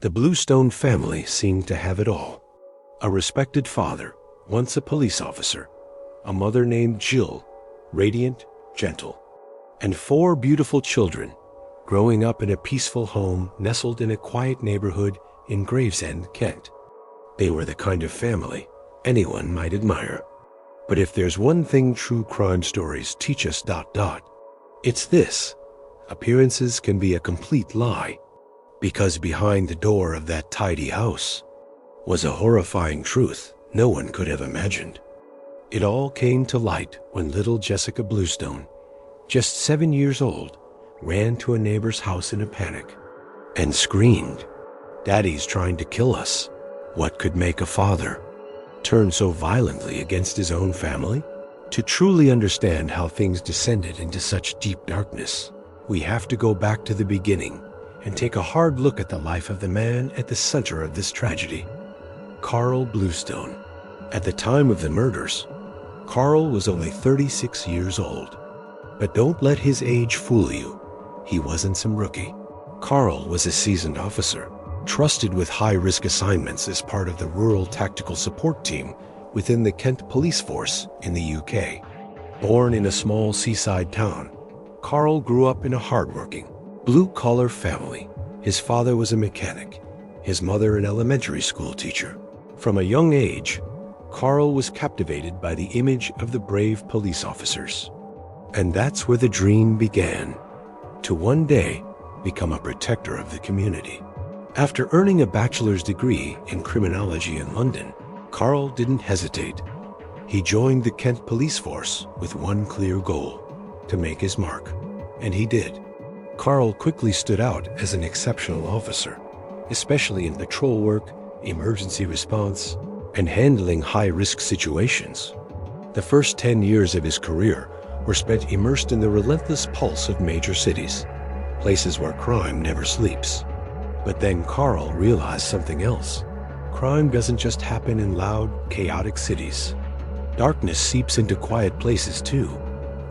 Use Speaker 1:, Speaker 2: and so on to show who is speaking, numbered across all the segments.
Speaker 1: The Bluestone family seemed to have it all. A respected father, once a police officer, a mother named Jill, radiant, gentle, and 4 beautiful children, growing up in a peaceful home nestled in a quiet neighborhood in Gravesend, Kent. They were the kind of family anyone might admire. But if there's one thing true crime stories teach us, it's this: appearances can be a complete lie, because behind the door of that tidy house was a horrifying truth no one could have imagined. It all came to light when little Jessica Bluestone, just 7 years old, ran to a neighbor's house in a panic and screamed, "Daddy's trying to kill us." What could make a father turn so violently against his own family? To truly understand how things descended into such deep darkness, we have to go back to the beginning and take a hard look at the life of the man at the center of this tragedy, Karl Bluestone. At the time of the murders, Karl was only 36 years old. But don't let his age fool you. He wasn't some rookie. Karl was a seasoned officer, trusted with high-risk assignments as part of the Rural Tactical Support Team within the Kent Police Force in the UK. Born in a small seaside town, Karl grew up in a hardworking, blue-collar family. His father was a mechanic, his mother an elementary school teacher. From a young age, Karl was captivated by the image of the brave police officers. And that's where the dream began, to one day become a protector of the community. After earning a bachelor's degree in criminology in London, Karl didn't hesitate. He joined the Kent Police Force with one clear goal: to make his mark. And he did. Karl quickly stood out as an exceptional officer, especially in patrol work, emergency response, and handling high-risk situations. The first 10 years of his career were spent immersed in the relentless pulse of major cities, places where crime never sleeps. But then Karl realized something else. Crime doesn't just happen in loud, chaotic cities. Darkness seeps into quiet places too.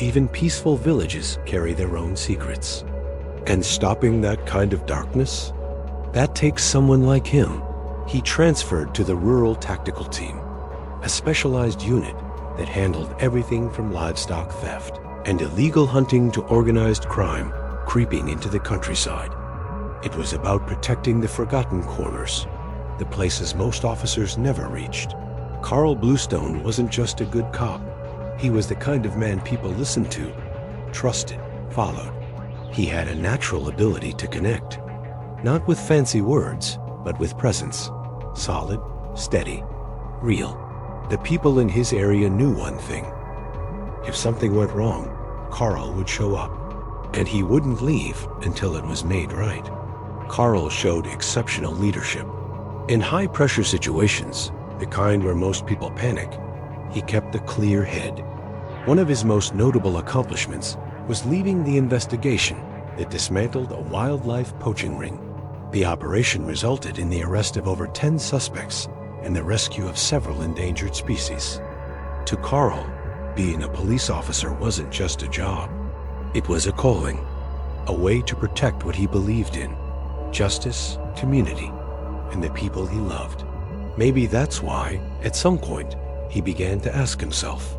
Speaker 1: Even peaceful villages carry their own secrets. And stopping that kind of darkness? That takes someone like him. He transferred to the Rural Tactical Team, a specialized unit that handled everything from livestock theft and illegal hunting to organized crime creeping into the countryside. It was about protecting the forgotten corners, the places most officers never reached. Karl Bluestone wasn't just a good cop. He was the kind of man people listened to, trusted, followed. He had a natural ability to connect, not with fancy words, but with presence. Solid, steady, real. The people in his area knew one thing: if something went wrong, Karl would show up, and he wouldn't leave until it was made right. Karl showed exceptional leadership. In high-pressure situations, the kind where most people panic, he kept a clear head. One of his most notable accomplishments was leading the investigation that dismantled a wildlife poaching ring. The operation resulted in the arrest of over 10 suspects and the rescue of several endangered species. To Karl, being a police officer wasn't just a job. It was a calling, a way to protect what he believed in: justice, community, and the people he loved. Maybe that's why, at some point, he began to ask himself,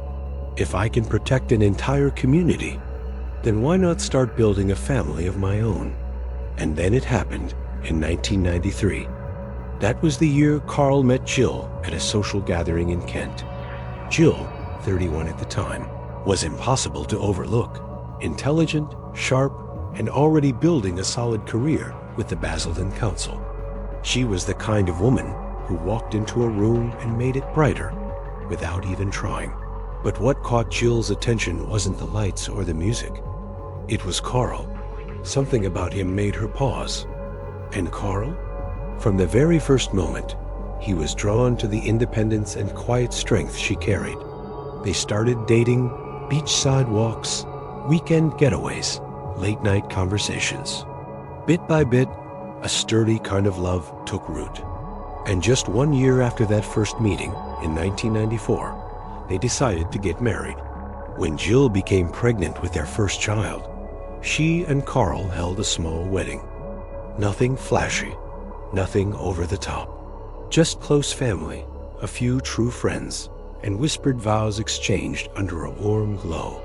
Speaker 1: if I can protect an entire community, then why not start building a family of my own? And then it happened in 1993. That was the year Karl met Jill at a social gathering in Kent. Jill, 31 at the time, was impossible to overlook. Intelligent, sharp, and already building a solid career with the Basildon Council. She was the kind of woman who walked into a room and made it brighter without even trying. But what caught Jill's attention wasn't the lights or the music. It was Karl. Something about him made her pause. And Karl? From the very first moment, he was drawn to the independence and quiet strength she carried. They started dating, beachside walks, weekend getaways, late-night conversations. Bit by bit, a sturdy kind of love took root. And just 1 year after that first meeting, in 1994, they decided to get married. When Jill became pregnant with their first child, she and Karl held a small wedding. Nothing flashy, Nothing over the top. Just close family, a few true friends, and whispered vows exchanged under a warm glow.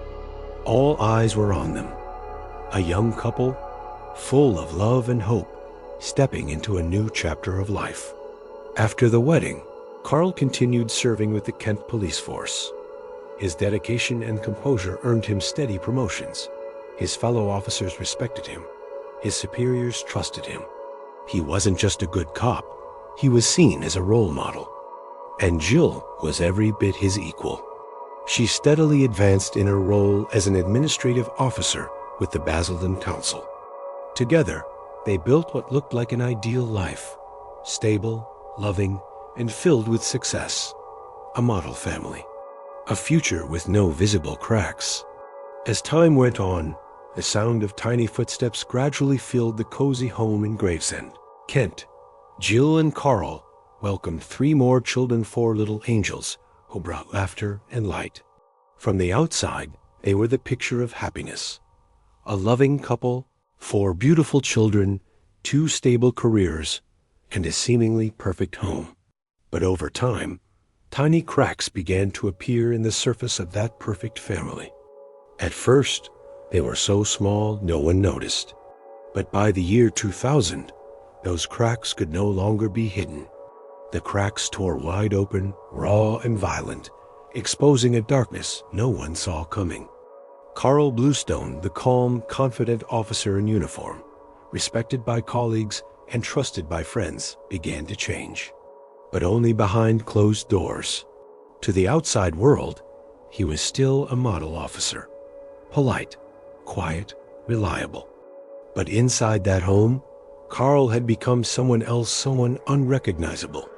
Speaker 1: All eyes were on them. A young couple, full of love and hope, stepping into a new chapter of life. After the wedding, Karl continued serving with the Kent police force. His dedication and composure earned him steady promotions. His fellow officers respected him. His superiors trusted him. He wasn't just a good cop, he was seen as a role model. And Jill was every bit his equal. She steadily advanced in her role as an administrative officer with the Basildon Council. Together, they built what looked like an ideal life, stable, loving, and filled with success. A model family. A future with no visible cracks. As time went on, the sound of tiny footsteps gradually filled the cozy home in Gravesend, Kent. Jill and Karl welcomed 3 more children, 4 little angels who brought laughter and light. From the outside, they were the picture of happiness. A loving couple, 4 beautiful children, 2 stable careers, and a seemingly perfect home. But over time, tiny cracks began to appear in the surface of that perfect family. At first, they were so small no one noticed. But by the year 2000, those cracks could no longer be hidden. The cracks tore wide open, raw and violent, exposing a darkness no one saw coming. Karl Bluestone, the calm, confident officer in uniform, respected by colleagues and trusted by friends, began to change. But only behind closed doors. To the outside world, he was still a model officer. Polite, quiet, reliable. But inside that home, Karl had become someone else, someone unrecognizable.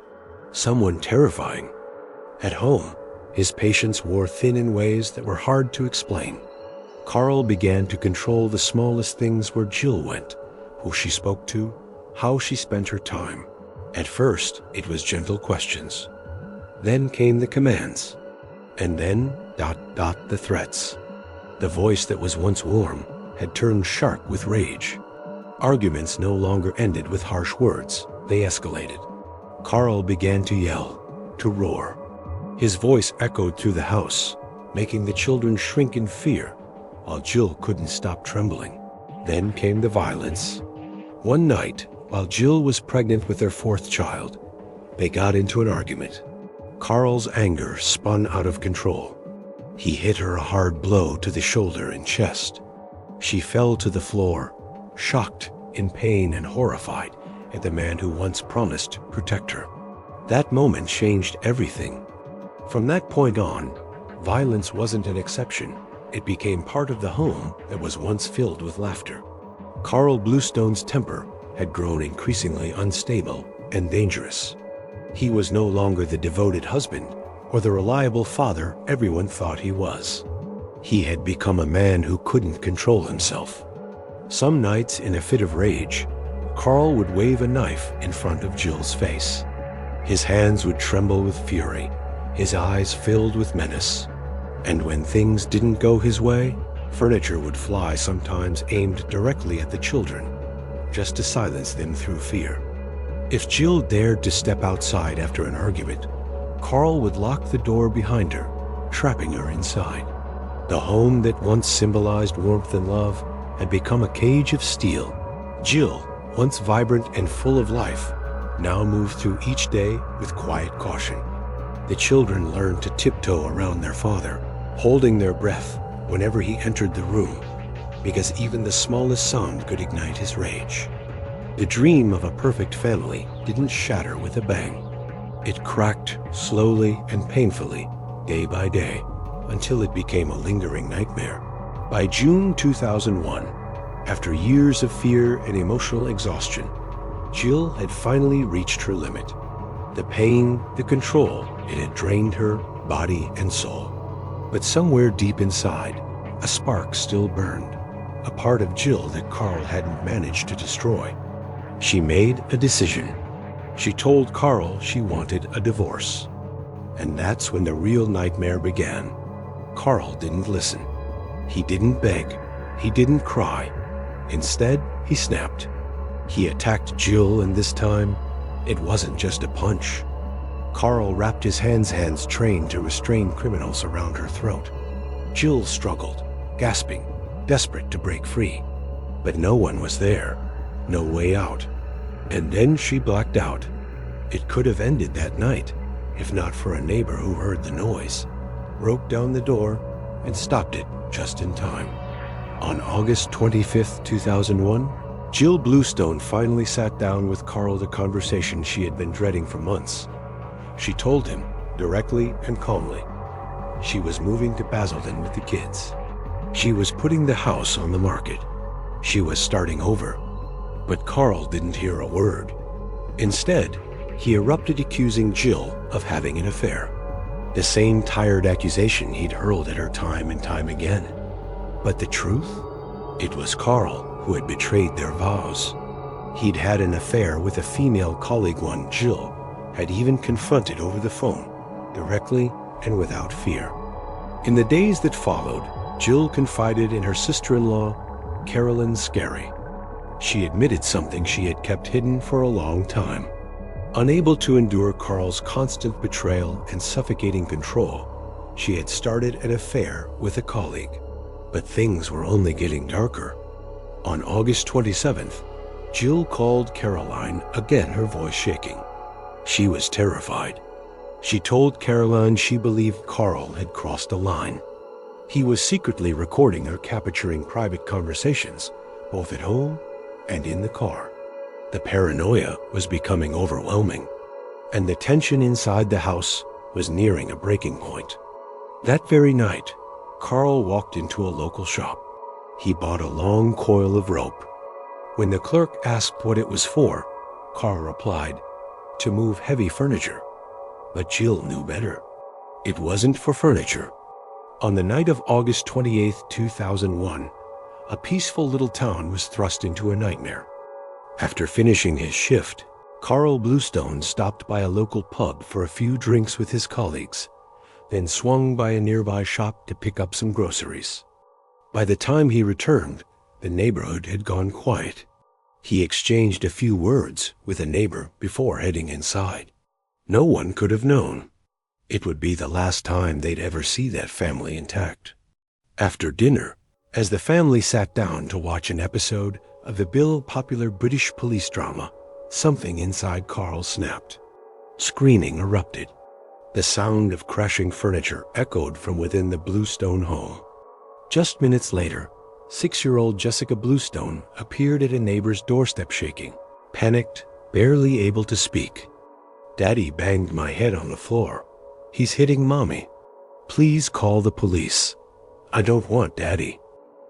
Speaker 1: Someone terrifying. At home, his patience wore thin in ways that were hard to explain. Karl began to control the smallest things: where Jill went, who she spoke to, how she spent her time. At first, it was gentle questions. Then came the commands. And then, the threats. The voice that was once warm had turned sharp with rage. Arguments no longer ended with harsh words. They escalated. Karl began to yell, to roar. His voice echoed through the house, making the children shrink in fear, while Jill couldn't stop trembling. Then came the violence. One night, while Jill was pregnant with their 4th child, they got into an argument. Karl's anger spun out of control. He hit her a hard blow to the shoulder and chest. She fell to the floor, shocked, in pain and horrified at the man who once promised to protect her. That moment changed everything. From that point on, violence wasn't an exception. It became part of the home that was once filled with laughter. Karl Bluestone's temper had grown increasingly unstable and dangerous. He was no longer the devoted husband or the reliable father everyone thought he was. He had become a man who couldn't control himself. Some nights, in a fit of rage, Karl would wave a knife in front of Jill's face. His hands would tremble with fury, his eyes filled with menace. And when things didn't go his way, furniture would fly, sometimes aimed directly at the children, just to silence them through fear. If Jill dared to step outside after an argument, Karl would lock the door behind her, trapping her inside. The home that once symbolized warmth and love had become a cage of steel. Jill, once vibrant and full of life, now moved through each day with quiet caution. The children learned to tiptoe around their father, holding their breath whenever he entered the room, because even the smallest sound could ignite his rage. The dream of a perfect family didn't shatter with a bang. It cracked slowly and painfully, day by day, until it became a lingering nightmare. By June 2001, after years of fear and emotional exhaustion, Jill had finally reached her limit. The pain, the control, it had drained her body and soul. But somewhere deep inside, a spark still burned, a part of Jill that Karl hadn't managed to destroy. She made a decision. She told Karl she wanted a divorce. And that's when the real nightmare began. Karl didn't listen. He didn't beg. He didn't cry. Instead, he snapped. He attacked Jill, and this time, It wasn't just a punch. Karl wrapped his hands trained to restrain criminals around her throat. Jill struggled, gasping, desperate to break free. But no one was there, no way out. And then she blacked out. It could have ended that night, if not for a neighbor who heard the noise, broke down the door, and stopped it just in time. On August 25, 2001, Jill Bluestone finally sat down with Karl, the conversation she had been dreading for months. She told him, directly and calmly, she was moving to Basildon with the kids. She was putting the house on the market. She was starting over. But Karl didn't hear a word. Instead, he erupted accusing Jill of having an affair. The same tired accusation he'd hurled at her time and time again. But the truth? It was Karl who had betrayed their vows. He'd had an affair with a female colleague one Jill had even confronted over the phone, directly and without fear. In the days that followed, Jill confided in her sister-in-law, Carolyn Scarry. She admitted something she had kept hidden for a long time. Unable to endure Karl's constant betrayal and suffocating control, she had started an affair with a colleague. But things were only getting darker. On August 27th, Jill called Caroline, again her voice shaking. She was terrified. She told Caroline she believed Karl had crossed a line. He was secretly recording her capturing private conversations, both at home and in the car. The paranoia was becoming overwhelming, and the tension inside the house was nearing a breaking point. That very night, Karl walked into a local shop. He bought a long coil of rope. When the clerk asked what it was for, Karl replied, to move heavy furniture. But Jill knew better. It wasn't for furniture. On the night of August 28, 2001, a peaceful little town was thrust into a nightmare. After finishing his shift, Karl Bluestone stopped by a local pub for a few drinks with his colleagues, then swung by a nearby shop to pick up some groceries. By the time he returned, the neighborhood had gone quiet. He exchanged a few words with a neighbor before heading inside. No one could have known. It would be the last time they'd ever see that family intact. After dinner, as the family sat down to watch an episode of the popular British police drama, something inside Karl snapped. Screaming erupted. The sound of crashing furniture echoed from within the Bluestone home. Just minutes later, 6-year-old Jessica Bluestone appeared at a neighbor's doorstep shaking, panicked, barely able to speak. Daddy banged my head on the floor. He's hitting Mommy. Please call the police. I don't want Daddy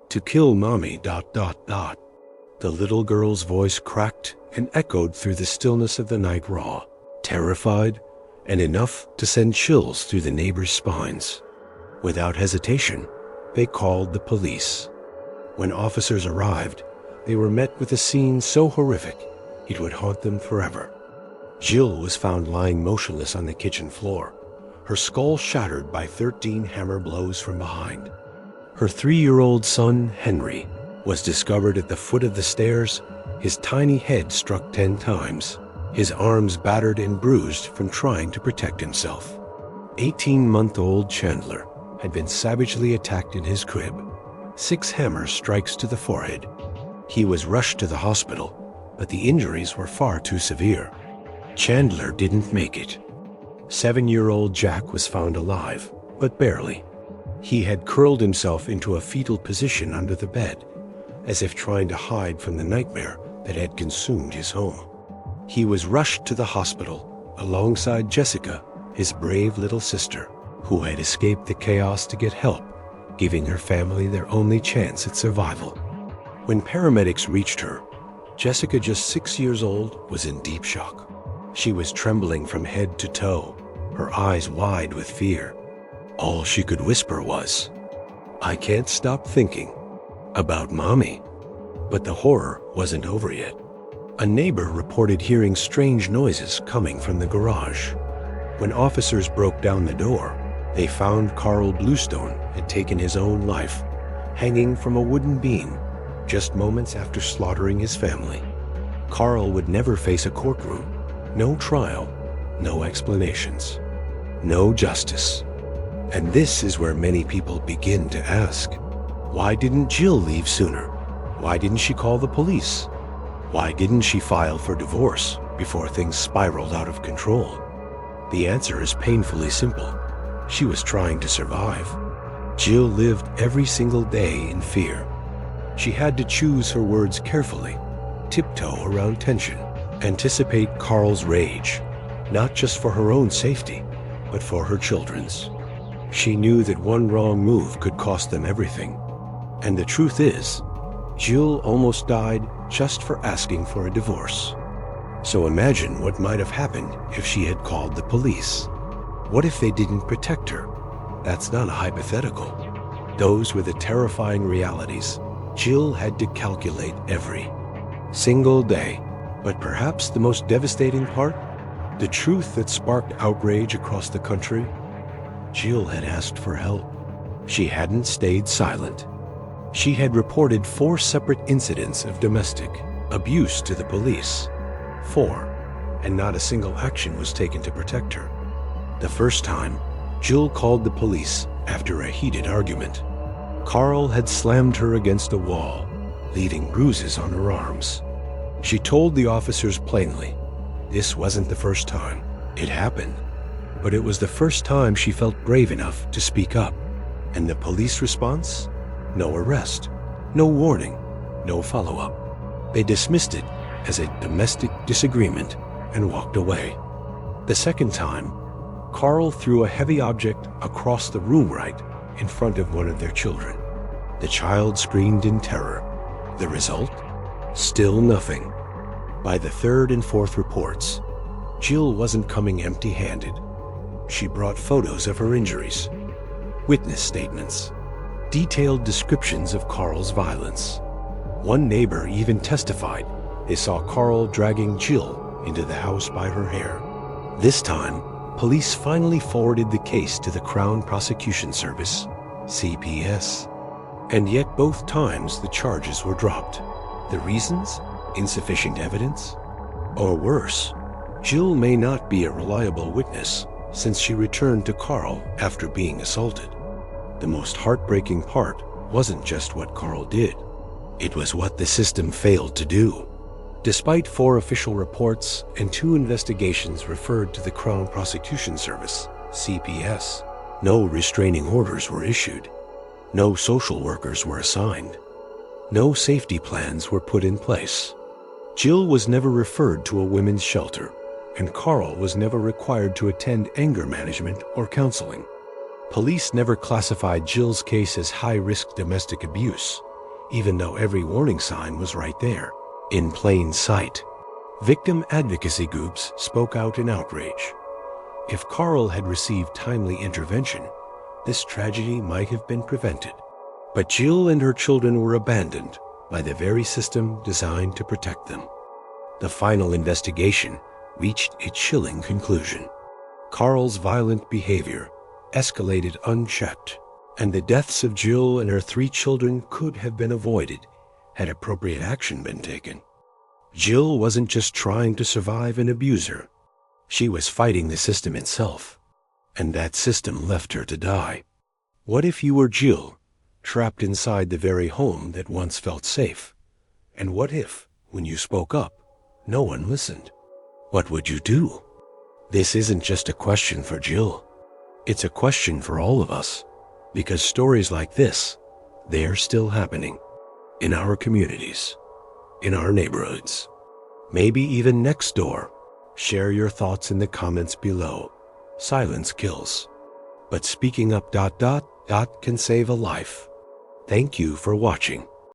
Speaker 1: to kill Mommy, ... The little girl's voice cracked and echoed through the stillness of the night raw, terrified, and enough to send chills through the neighbors' spines. Without hesitation, they called the police. When officers arrived, they were met with a scene so horrific it would haunt them forever. Jill was found lying motionless on the kitchen floor, her skull shattered by 13 hammer blows from behind. Her 3-year-old son, Henry, was discovered at the foot of the stairs, his tiny head struck 10 times, his arms battered and bruised from trying to protect himself. 18-month-old Chandler had been savagely attacked in his crib, 6 hammer strikes to the forehead. He was rushed to the hospital, but the injuries were far too severe. Chandler didn't make it. 7-year-old Jack was found alive, but barely. He had curled himself into a fetal position under the bed, as if trying to hide from the nightmare that had consumed his home. He was rushed to the hospital alongside Jessica, his brave little sister, who had escaped the chaos to get help, giving her family their only chance at survival. When paramedics reached her, Jessica, just 6 years old, was in deep shock. She was trembling from head to toe, her eyes wide with fear. All she could whisper was, "I can't stop thinking about Mommy." But the horror wasn't over yet. A neighbor reported hearing strange noises coming from the garage. When officers broke down the door, they found Karl Bluestone had taken his own life, hanging from a wooden beam, just moments after slaughtering his family. Karl would never face a courtroom, No trial, no explanations, no justice. And this is where many people begin to ask, why didn't Jill leave sooner? Why didn't she call the police? Why didn't she file for divorce before things spiraled out of control? The answer is painfully simple. She was trying to survive. Jill lived every single day in fear. She had to choose her words carefully, tiptoe around tension, anticipate Karl's rage, not just for her own safety, but for her children's. She knew that one wrong move could cost them everything. And the truth is, Jill almost died just for asking for a divorce. So imagine what might have happened if she had called the police. What if they didn't protect her? That's not a hypothetical. Those were the terrifying realities Jill had to calculate every single day. But perhaps the most devastating part? The truth that sparked outrage across the country? Jill had asked for help. She hadn't stayed silent. She had reported 4 separate incidents of domestic abuse to the police. 4, and not a single action was taken to protect her. The first time, Jill called the police after a heated argument. Karl had slammed her against a wall, leaving bruises on her arms. She told the officers plainly, this wasn't the first time. It happened. But it was the first time she felt brave enough to speak up. And the police response? No arrest, no warning, no follow-up. They dismissed it as a domestic disagreement and walked away. The second time, Karl threw a heavy object across the room right in front of one of their children. The child screamed in terror. The result? Still nothing. By the 3rd and 4th reports, Jill wasn't coming empty-handed. She brought photos of her injuries, witness statements, detailed descriptions of Karl's violence. One neighbor even testified they saw Karl dragging Jill into the house by her hair. This time, police finally forwarded the case to the Crown Prosecution Service, CPS. And yet both times the charges were dropped. The reasons? Insufficient evidence? Or worse, Jill may not be a reliable witness since she returned to Karl after being assaulted. The most heartbreaking part wasn't just what Karl did. It was what the system failed to do. Despite 4 official reports and 2 investigations referred to the Crown Prosecution Service, CPS, no restraining orders were issued. No social workers were assigned. No safety plans were put in place. Jill was never referred to a women's shelter, and Karl was never required to attend anger management or counseling. Police never classified Jill's case as high-risk domestic abuse, even though every warning sign was right there, in plain sight. Victim advocacy groups spoke out in outrage. If Karl had received timely intervention, this tragedy might have been prevented. But Jill and her children were abandoned by the very system designed to protect them. The final investigation reached a chilling conclusion. Karl's violent behavior escalated unchecked, and the deaths of Jill and her 3 children could have been avoided had appropriate action been taken. Jill wasn't just trying to survive an abuser. She was fighting the system itself, and that system left her to die. What if you were Jill, trapped inside the very home that once felt safe? And what if, when you spoke up, no one listened? What would you do? This isn't just a question for Jill. It's a question for all of us, because stories like this, they're still happening in our communities, in our neighborhoods, maybe even next door. Share your thoughts in the comments below. Silence kills, but speaking up ... can save a life. Thank you for watching.